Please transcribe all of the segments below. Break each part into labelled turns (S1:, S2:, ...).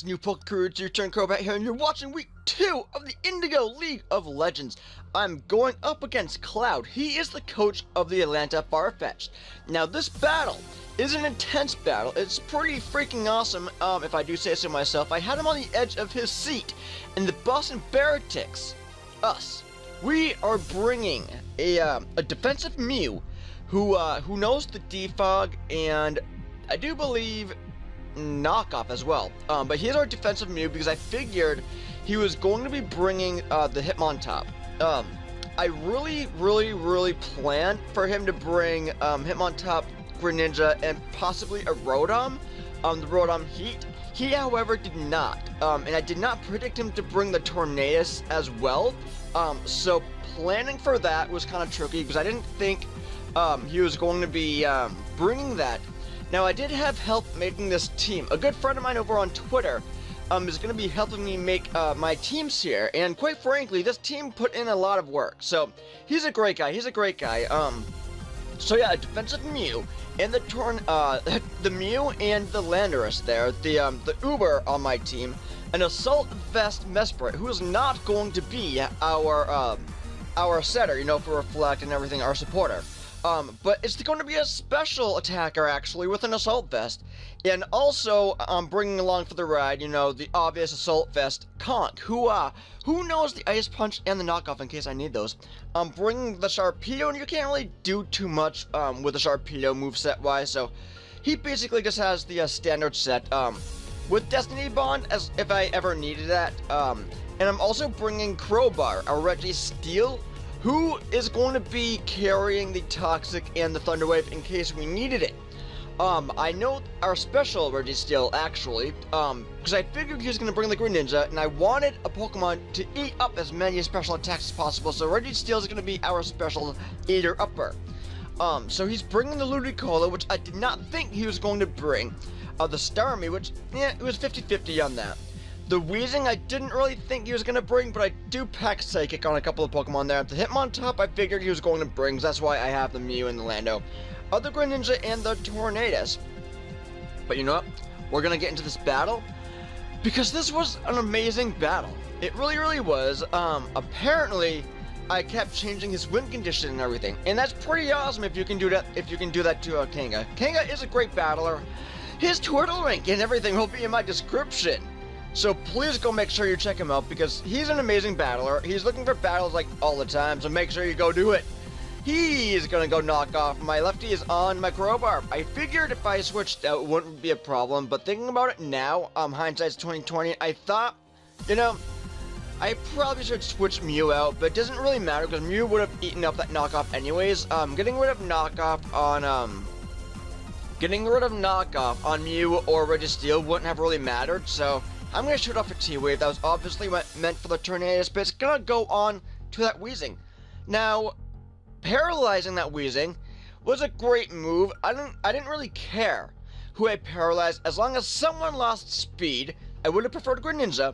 S1: new Pokecourage, your turn Crobat here, and you're watching week 2 of the Indigo League of Legends. I'm going up against Cloud. He is the coach of the Atlanta Farfetch'd. Now this battle is an intense battle. It's pretty freaking awesome, if I do say so myself. I had him on the edge of his seat, and the Boston Baratics, us, we are bringing a defensive Mew who knows the defog, and I do believe knockoff as well, but he's our defensive Mew because I figured he was going to be bringing the Hitmontop. I really planned for him to bring Hitmontop, Greninja, and possibly a Rotom, the Rotom Heat. He, however, did not, and I did not predict him to bring the Tornadus as well, so planning for that was kind of tricky because I didn't think he was going to be bringing that. Now, I did have help making this team. A good friend of mine over on Twitter is going to be helping me make my teams here, and quite frankly, this team put in a lot of work. So, he's a great guy. So yeah, a defensive Mew, and the Mew and the Landorus there, the Uber on my team, an Assault Vest Mesprit, who is not going to be our setter, you know, for Reflect and everything, our supporter. But it's going to be a special attacker, actually, with an Assault Vest. And also, bringing along for the ride, you know, the obvious Assault Vest, Conk, who knows the Ice Punch and the Knockoff in case I need those. Bringing the Sharpedo, and you can't really do too much, with the Sharpedo moveset-wise, so he basically just has the standard set, with Destiny Bond, as if I ever needed that. And I'm also bringing Crowbar, a Registeel, who is going to be carrying the Toxic and the Thunder Wave in case we needed it. I know our special Registeel, actually, because I figured he was going to bring the Greninja, and I wanted a Pokemon to eat up as many special attacks as possible, so Registeel is going to be our special eater-upper. So he's bringing the Ludicolo, which I did not think he was going to bring, the Starmie, which, yeah, it was 50-50 on that. The Weezing, I didn't really think he was going to bring, but I do pack Psychic on a couple of Pokemon there. The Hitmontop, I figured he was going to bring, so that's why I have the Mew and the Lando. The Greninja and the Tornadus. But you know what? We're going to get into this battle, because this was an amazing battle. It really was. Apparently, I kept changing his win condition and everything, and that's pretty awesome if you can do that to Kanga. Kanga is a great battler. His Turtle rank and everything will be in my description. So please go make sure you check him out, because he's an amazing battler. He's looking for battles like all the time, so make sure you go do it. He's gonna go knock off. My lefty is on my Crowbar. I figured if I switched out, it wouldn't be a problem, but thinking about it now, hindsight's 2020, I thought, you know, I probably should switch Mew out, but it doesn't really matter, because Mew would have eaten up that knockoff anyways. Getting rid of knockoff on Mew or Registeel wouldn't have really mattered, so I'm going to shoot off a T-Wave that was obviously meant for the Tornadus, but it's going to go on to that Weezing. Now, paralyzing that Weezing was a great move. I didn't really care who I paralyzed. As long as someone lost speed, I would have preferred Greninja,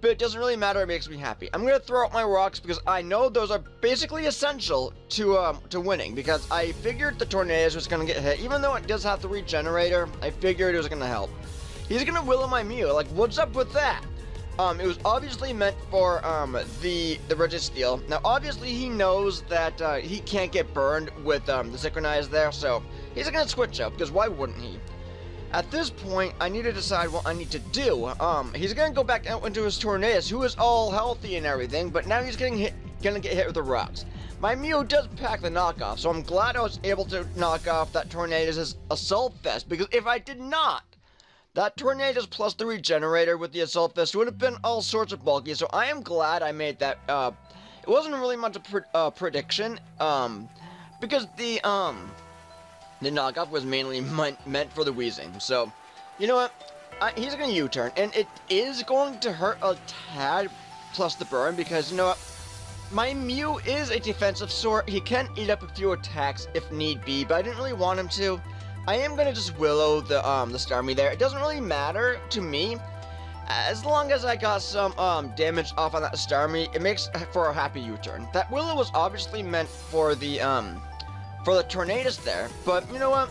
S1: but it doesn't really matter. It makes me happy. I'm going to throw out my rocks because I know those are basically essential to winning, because I figured the Tornadus was going to get hit. Even though it does have the Regenerator, I figured it was going to help. He's gonna Willow my Mew, like, what's up with that? It was obviously meant for, the Registeel. Now, obviously, he knows that, he can't get burned with, the Synchronize there, so he's gonna switch up, because why wouldn't he? At this point, I need to decide what I need to do. He's gonna go back out into his Tornadus, who is all healthy and everything, but now he's gonna get hit with the rocks. My Mew does pack the knockoff, so I'm glad I was able to knock off that Tornadus' Assault Vest, because if I did not, that Tornadus plus the Regenerator with the Assault Vest would have been all sorts of bulky, so I am glad I made that. It wasn't really much a prediction, because the knockoff was mainly meant for the Weezing. So, you know what? He's gonna U-turn, and it is going to hurt a tad plus the burn, because, you know what? My Mew is a defensive sort. He can eat up a few attacks if need be, but I didn't really want him to. I am gonna just Willow the Starmie there. It doesn't really matter to me, as long as I got some damage off on that Starmie. It makes for a happy U-turn. That Willow was obviously meant for the Tornadus there, but you know what?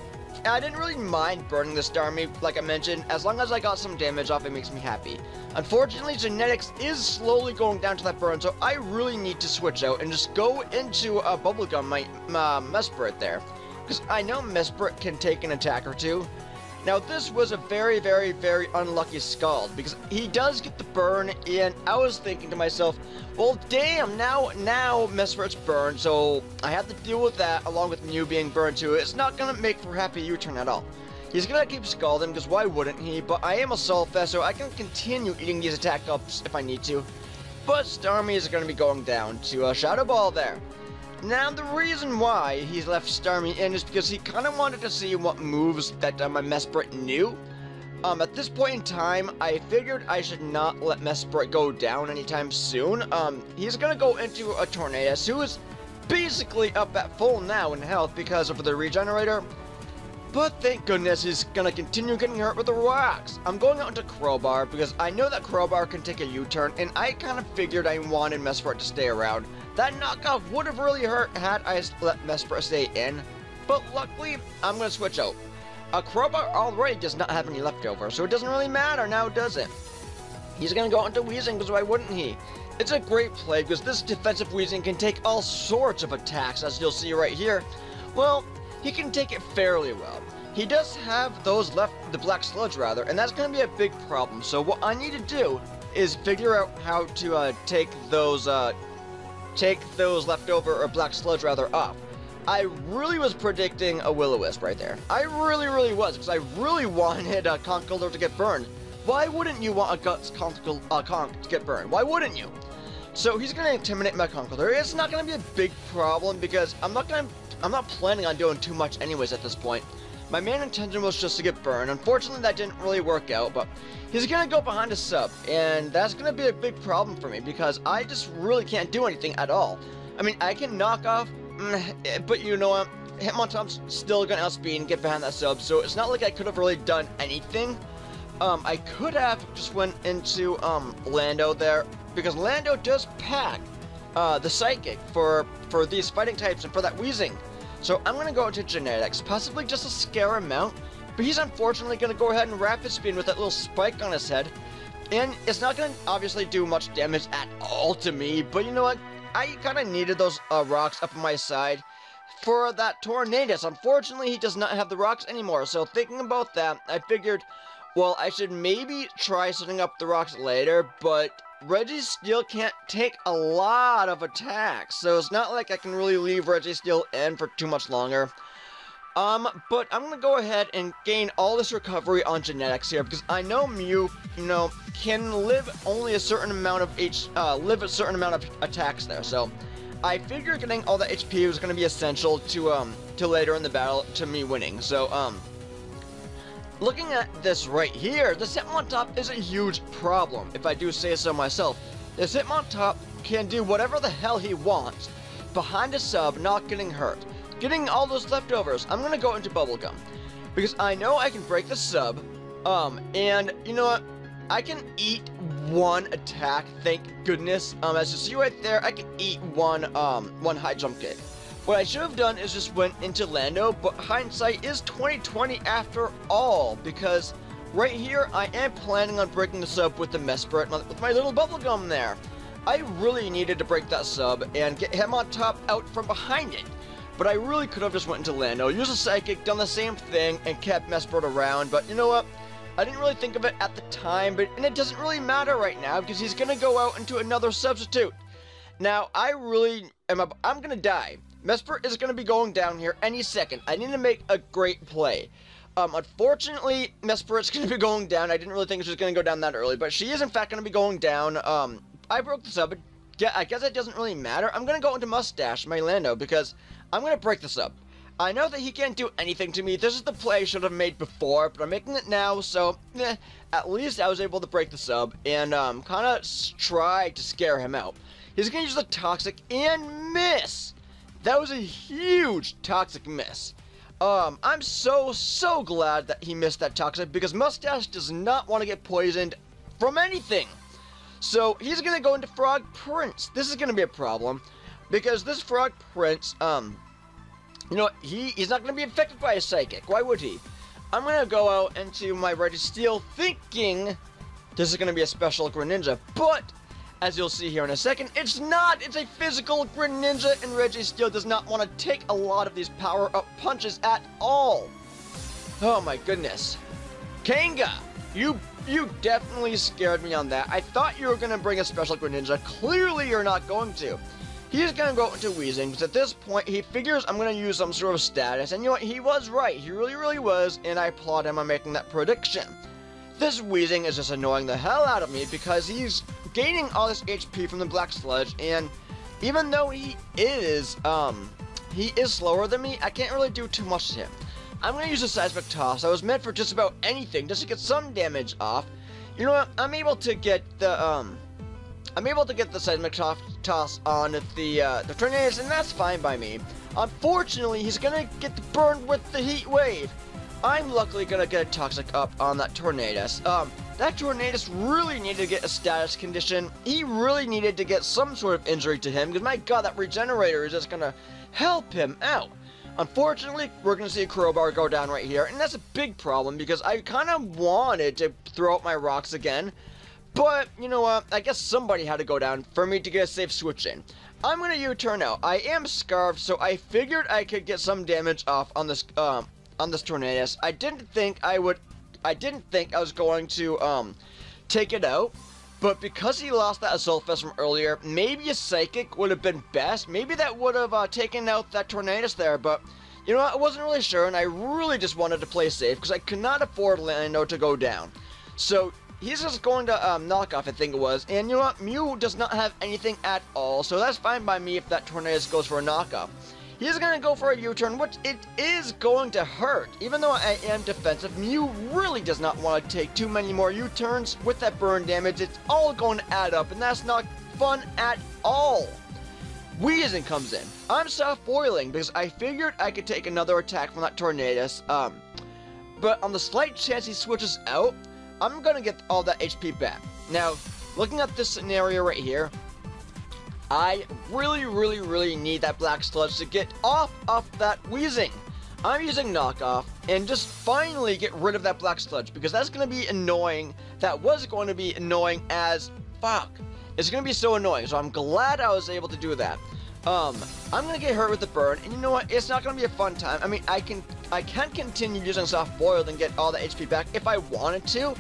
S1: I didn't really mind burning the Starmie, like I mentioned. As long as I got some damage off, it makes me happy. Unfortunately, genetics is slowly going down to that burn, so I really need to switch out and just go into a Bubblegum, my Mesprit there. Because I know Mesprit can take an attack or two. Now, this was a very, very, very unlucky Scald, because he does get the burn, and I was thinking to myself, well, damn, now Mesprit's burned, so I have to deal with that, along with Mew being burned too. It's not going to make for a happy U-turn at all. He's going to keep Scalding, because why wouldn't he? But I am a Solfest, so I can continue eating these attack ups if I need to. But Starmie is going to be going down to a Shadow Ball there. Now, the reason why he's left Starmie in is because he kind of wanted to see what moves that my Mesprit knew. At this point in time, I figured I should not let Mesprit go down anytime soon. He's going to go into a Tornadus, who is basically up at full now in health because of the regenerator. But thank goodness he's going to continue getting hurt with the rocks. I'm going out into Crowbar because I know that Crowbar can take a U-turn, and I kind of figured I wanted Mesprit to stay around. That knockoff would have really hurt had I let Mesprit stay in, but luckily, I'm going to switch out. Crowbar already does not have any leftover, so it doesn't really matter now, does it? He's going to go into Weezing, because why wouldn't he? It's a great play, because this defensive Weezing can take all sorts of attacks, as you'll see right here. Well, he can take it fairly well. He does have those the Black Sludge rather, and that's going to be a big problem, so what I need to do is figure out how to take those leftover, or Black Sludge rather, off. I really was predicting a Will-O-Wisp right there. I really was, because I really wanted Conkeldurr to get burned. Why wouldn't you want a Guts Conk to get burned? Why wouldn't you? So he's going to intimidate my Conkeldurr. It's not going to be a big problem, because I'm not planning on doing too much anyways at this point. My main intention was just to get burned. Unfortunately, that didn't really work out, but he's going to go behind a sub, and that's going to be a big problem for me, because I just really can't do anything at all. I mean, I can knock off, but you know what? Hitmontop's still going to outspeed and get behind that sub, so it's not like I could have really done anything. I could have just went into Lando there, because Lando does pack the Psychic for these fighting types and for that Weezing. So I'm going to go into Genetics, possibly just to scare him out, but he's unfortunately going to go ahead and Rapid Spin with that little spike on his head, and it's not going to obviously do much damage at all to me, but you know what, I kind of needed those rocks up on my side for that Tornadus. Unfortunately, he does not have the rocks anymore, so thinking about that, I figured, well, I should maybe try setting up the rocks later, but Registeel can't take a lot of attacks, so it's not like I can really leave Registeel in for too much longer. But I'm gonna go ahead and gain all this recovery on Genetics here, because I know Mew, can live only a certain amount of attacks there, so I figured getting all that HP was gonna be essential to later in the battle to me winning. So looking at this right here, this Hitmontop is a huge problem, if I do say so myself. This Hitmontop can do whatever the hell he wants behind a sub, not getting hurt. Getting all those leftovers, I'm going to go into Bubblegum, because I know I can break the sub, and you know what, I can eat one attack, thank goodness. As you see right there, I can eat one high jump kick. What I should have done is just went into Lando, but hindsight is 20/20 after all, because right here I am planning on breaking the sub with the Mesprit, with my little Bubblegum there. I really needed to break that sub and get Hitmontop out from behind it, but I really could have just went into Lando, used a Psychic, done the same thing, and kept Mesprit around, but you know what? I didn't really think of it at the time, and it doesn't really matter right now, because he's going to go out into another substitute. Now, I'm going to die. Mesprit is going to be going down here any second. I need to make a great play. Unfortunately, Mesprit's going to be going down. I didn't really think she was going to go down that early, but she is in fact going to be going down. I broke the sub, but I guess it doesn't really matter. I'm going to go into Mustache, my Lando, because I'm going to break the sub. I know that he can't do anything to me. This is the play I should have made before, but I'm making it now, so at least I was able to break the sub and kind of try to scare him out. He's going to use the Toxic and miss. That was a huge Toxic miss. I'm so glad that he missed that Toxic, because Mustache does not want to get poisoned from anything. So he's going to go into Frog Prince. This is going to be a problem, because this Frog Prince You know what? He's not going to be affected by a Psychic. Why would he? I'm going to go out into my Registeel thinking this is going to be a special Greninja, but as you'll see here in a second, it's not! It's a physical Greninja, and Registeel does not want to take a lot of these power-up punches at all. Oh my goodness. Kanga! You definitely scared me on that. I thought you were going to bring a special Greninja. Clearly you're not going to. He's going to go into Weezing, because at this point, he figures I'm going to use some sort of status, and you know what, he was right, he really was, and I applaud him on making that prediction. This Weezing is just annoying the hell out of me, because he's gaining all this HP from the Black Sludge, and even though he is slower than me, I can't really do too much to him. I'm going to use a Seismic Toss. I was meant for just about anything, just to get some damage off. You know what, I'm able to get the Seismic Toss on the Tornadus, and that's fine by me. Unfortunately, he's gonna get burned with the Heat Wave. I'm luckily gonna get a Toxic up on that Tornadus. That Tornadus really needed to get a status condition. He really needed to get some sort of injury to him, because my god, that Regenerator is just gonna help him out. Unfortunately, we're gonna see a Crowbar go down right here, and that's a big problem, because I kind of wanted to throw out my rocks again. But, you know what, I guess somebody had to go down for me to get a safe switch in. I'm gonna U-turn out. I am Scarfed, so I figured I could get some damage off on this Tornadus. I didn't think I was going to, take it out. But because he lost that Assault Vest from earlier, maybe a Psychic would have been best. Maybe that would have, taken out that Tornadus there, but... You know what, I wasn't really sure, and I really just wanted to play safe, because I could not afford Lando to go down. So... he's just going to knock off, I think it was. And you know what? Mew does not have anything at all, so that's fine by me if that Tornadus goes for a knockoff. He's going to go for a U-turn, which it is going to hurt. Even though I am defensive, Mew really does not want to take too many more U-turns. With that burn damage, it's all going to add up, and that's not fun at all. Weezing comes in. I'm soft-boiling because I figured I could take another attack from that Tornadus. But on the slight chance he switches out, I'm gonna get all that HP back. Now, looking at this scenario right here, I really need that Black Sludge to get off of that Weezing. I'm using Knockoff and just finally get rid of that Black Sludge, because that's gonna be annoying. That was going to be annoying as fuck. It's gonna be so annoying, so I'm glad I was able to do that. I'm gonna get hurt with the burn, and you know what? It's not gonna be a fun time. I mean, I can continue using Soft Boiled and get all the HP back if I wanted to.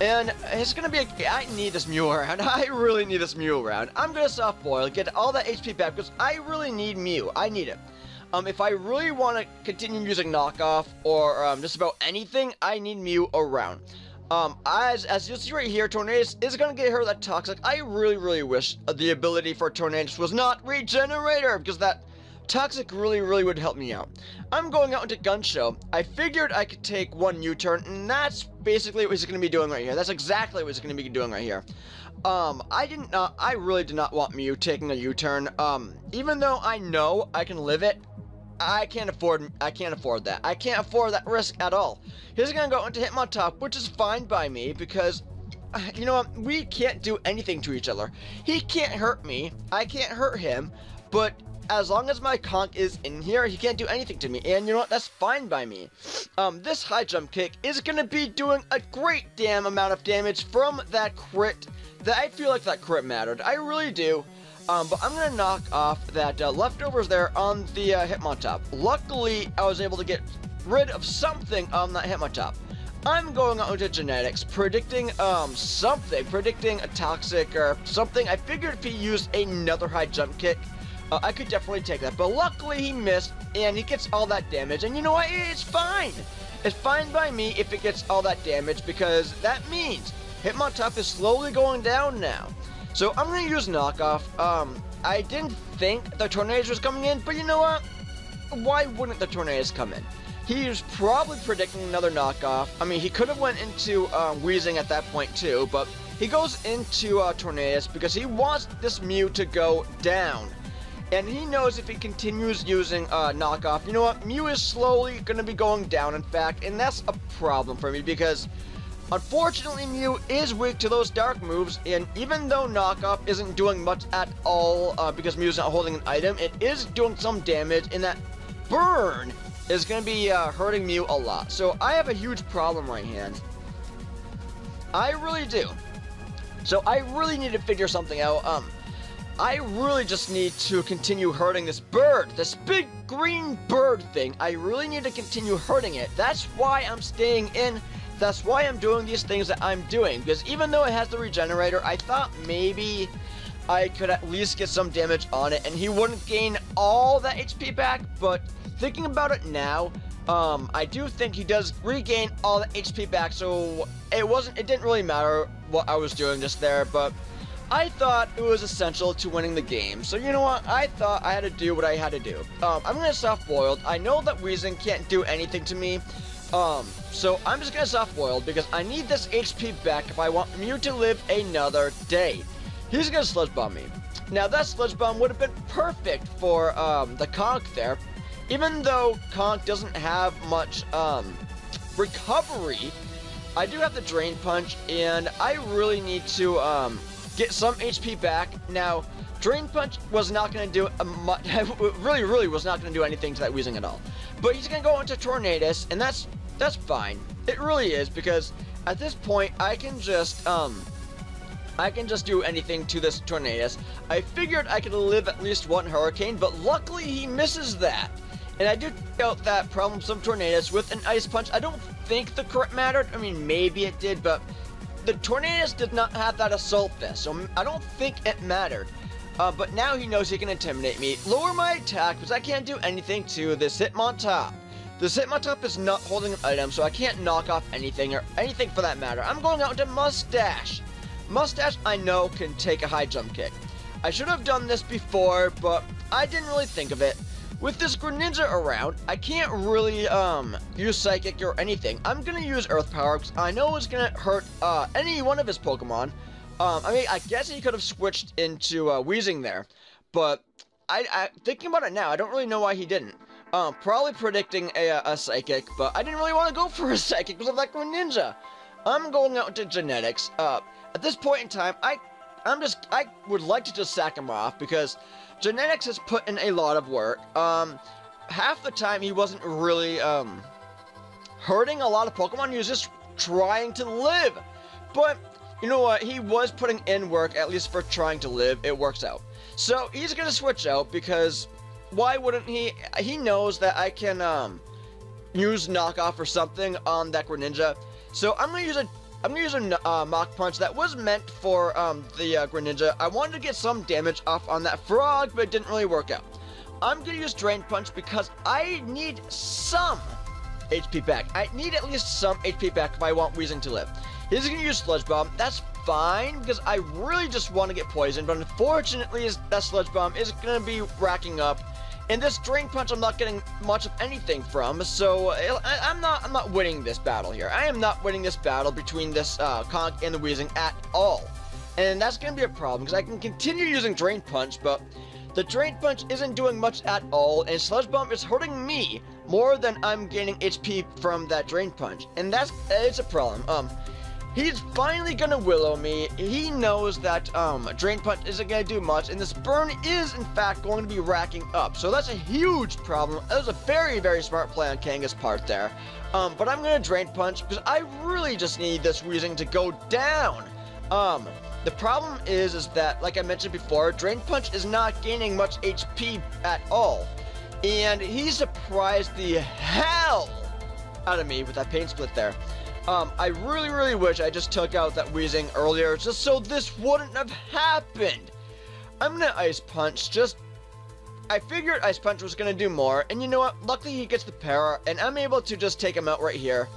S1: And it's gonna be I need this Mew around. I really need this Mew around. I'm gonna Soft Boil, get all that HP back, because I really need Mew. I need it. If I really want to continue using Knockoff or just about anything, I need Mew around. As you see right here, Tornadus is gonna get hurt with that Toxic. I really wish the ability for Tornadus was not Regenerator, because that Toxic really would help me out. I'm going out into Gun Show. I figured I could take one U-turn, and that's basically what he's gonna be doing right here. That's exactly what he's gonna be doing right here. I really did not want Mew taking a U-turn. Even though I know I can live it, I can't afford that. I can't afford that risk at all. He's gonna go into Hitmontop, which is fine by me, because you know what, we can't do anything to each other. He can't hurt me, I can't hurt him, but as long as my conch is in here, he can't do anything to me, and you know what, that's fine by me. This high jump kick is gonna be doing a great damn amount of damage from that crit. I feel like that crit mattered, I really do. But I'm gonna knock off that leftovers there on the Hitmontop. Luckily, I was able to get rid of something on that Hitmontop. I'm going out into genetics, predicting predicting a Toxic or something. I figured if he used another high jump kick, I could definitely take that. But luckily he missed, and he gets all that damage. And you know what? It's fine. It's fine by me if it gets all that damage, because that means Hitmontop is slowly going down now. So I'm going to use Knockoff. I didn't think the Tornadus was coming in, but you know what? Why wouldn't the Tornadus come in? He was probably predicting another Knockoff. I mean, he could have went into Weezing at that point too, but he goes into Tornadus because he wants this Mew to go down. And he knows if he continues using Knockoff, you know what? Mew is slowly going to be going down, in fact, and that's a problem for me, because unfortunately, Mew is weak to those dark moves, and even though Knockoff isn't doing much at all because Mew's not holding an item, it is doing some damage in that burn is going to be hurting Mew a lot. So I have a huge problem right hand. I really do. So I really need to figure something out. I really just need to continue hurting this bird, this big green bird thing. I really need to continue hurting it. That's why I'm staying in. That's why I'm doing these things that I'm doing. Because even though it has the regenerator, I thought maybe I could at least get some damage on it and he wouldn't gain all that HP back. But thinking about it now, I do think he does regain all the HP back. So it didn't really matter what I was doing just there, but I thought it was essential to winning the game. So you know what? I thought I had to do what I had to do. I'm gonna soft-boiled. I know that Weezing can't do anything to me. So I'm just gonna soft-boiled because I need this HP back if I want Mew to live another day. He's gonna Sludge Bomb me. Now that Sludge Bomb would have been perfect for the Conk there. Even though Conk doesn't have much recovery, I do have the Drain Punch, and I really need to get some HP back. Now, Drain Punch was not going to do much, really was not going to do anything to that Weezing at all. But he's going to go into Tornadus, and that's fine. It really is, because at this point, I can just do anything to this Tornadus. I figured I could live at least one Hurricane, but luckily he misses that. And I did take out that problem some Tornadus with an Ice Punch. I don't think the crit mattered. I mean, maybe it did, but the Tornadus did not have that Assault Fist, so I don't think it mattered. But now he knows he can Intimidate me. Lower my attack, because I can't do anything to this Hitmontop. This Hitmontop is not holding an item, so I can't knock off anything, or anything for that matter. I'm going out into Mustache. Mustache, I know, can take a high jump kick. I should have done this before, but I didn't really think of it. With this Greninja around, I can't really use Psychic or anything. I'm going to use Earth Power because I know it's going to hurt any one of his Pokemon. I mean, I guess he could have switched into Weezing there. But thinking about it now, I don't really know why he didn't. Probably predicting a Psychic, but I didn't really want to go for a Psychic because of that Greninja. I'm going out to Genetics. At this point in time, I would like to just sack him off because Genetics has put in a lot of work. Half the time he wasn't really hurting a lot of Pokemon, he was just trying to live. But you know what, he was putting in work, at least for trying to live. It works out. So he's gonna switch out because why wouldn't he? He knows that I can use knockoff or something on that Greninja. So I'm gonna use a Mach Punch that was meant for the Greninja. I wanted to get some damage off on that frog, but it didn't really work out. I'm going to use Drain Punch because I need some HP back. I need at least some HP back if I want Weezing to live. He's going to use Sludge Bomb. That's fine because I really just want to get poisoned, but unfortunately that Sludge Bomb is going to be racking up. And this Drain Punch I'm not getting much of anything from, so I'm not winning this battle here. I am not winning this battle between this Conk and the Weezing at all. And that's going to be a problem, because I can continue using Drain Punch, but the Drain Punch isn't doing much at all, and Sludge Bomb is hurting me more than I'm gaining HP from that Drain Punch. And it's a problem. He's finally gonna Willow me. He knows that Drain Punch isn't gonna do much, and this burn is in fact going to be racking up. So that's a huge problem. That was a very, very smart play on Kanga's part there. But I'm gonna Drain Punch because I really just need this Weezing to go down. The problem is that, like I mentioned before, Drain Punch is not gaining much HP at all. And he surprised the hell out of me with that Pain Split there. I really, really wish I just took out that Weezing earlier, just so this wouldn't have happened. I'm gonna Ice Punch, I figured Ice Punch was gonna do more, and you know what, luckily he gets the para, and I'm able to just take him out right here.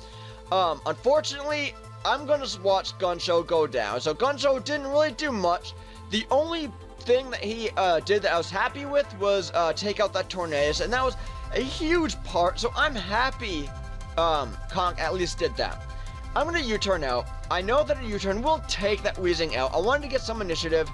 S1: Unfortunately, I'm gonna watch Gunshow go down, so Gunshow didn't really do much. The only thing that he did that I was happy with was take out that Tornadus, and that was a huge part, so I'm happy Conk at least did that. I'm gonna U-turn out. I know that a U-turn will take that Weezing out. I wanted to get some initiative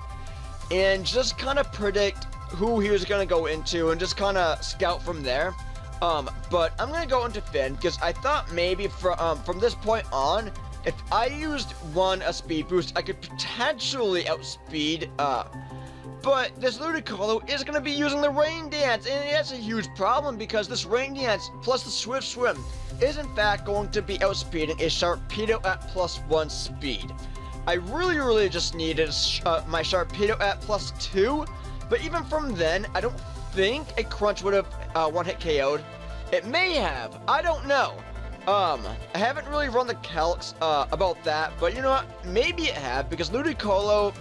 S1: and just kind of predict who he was gonna go into and just kind of scout from there. But I'm gonna go into Finn because I thought maybe from this point on, if I used a speed boost, I could potentially outspeed But this Ludicolo is going to be using the Rain Dance, and that's a huge problem because this Rain Dance plus the Swift Swim is in fact going to be outspeeding a Sharpedo at +1 speed. I really just needed my Sharpedo at +2, but even from then, I don't think a Crunch would have one-hit KO'd. It may have, I don't know. I haven't really run the calcs about that, but you know what, maybe it have, because Ludicolo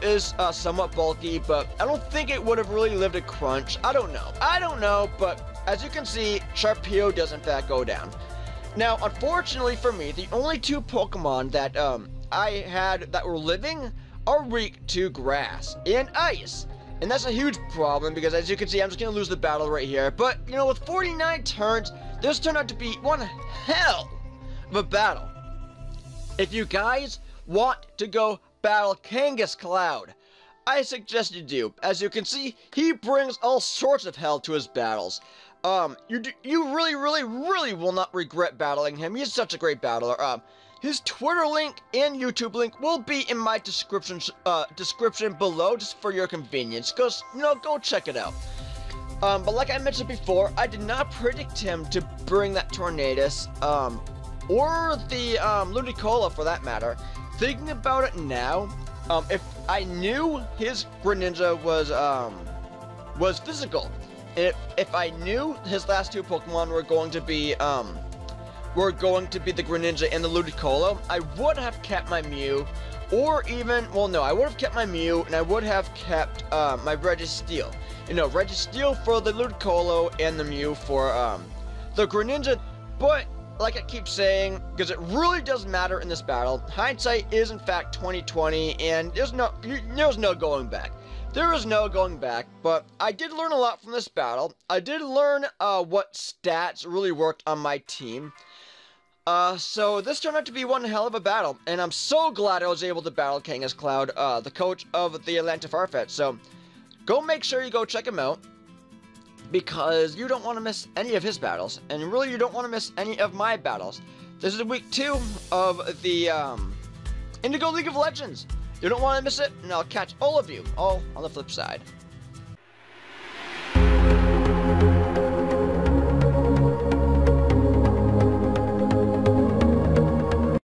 S1: is somewhat bulky, but I don't think it would have really lived a Crunch. I don't know, but as you can see, Sharpedo does in fact go down. Now, unfortunately for me, the only two Pokemon that I had that were living are weak to Grass and Ice. And that's a huge problem because, as you can see, I'm just going to lose the battle right here. But, you know, with 49 turns, this turned out to be one hell of a battle. If you guys want to go battle Kangascloud, I suggest you do. As you can see, he brings all sorts of hell to his battles. You really will not regret battling him. He's such a great battler. His Twitter link and YouTube link will be in my description below, just for your convenience. Go check it out. But like I mentioned before, I did not predict him to bring that Tornadus, or the Ludicolo for that matter. Thinking about it now, if I knew his Greninja was physical, if I knew his last two Pokemon were going to be the Greninja and the Ludicolo, I would have kept my Mew, or even, well, no, I would have kept my Mew, and I would have kept my Registeel. You know, Registeel for the Ludicolo and the Mew for the Greninja. But like I keep saying, because it really does matter in this battle, hindsight is in fact 2020, and there's no going back. There is no going back, but I did learn a lot from this battle. I did learn what stats really worked on my team. So this turned out to be one hell of a battle, and I'm so glad I was able to battle Kangascloud, the coach of the Atlanta Farfetch. So go make sure you go check him out, because you don't want to miss any of his battles, and really you don't want to miss any of my battles. This is week 2 of the Indigo League of Legends. You don't want to miss it, and I'll catch all of you all on the flip side.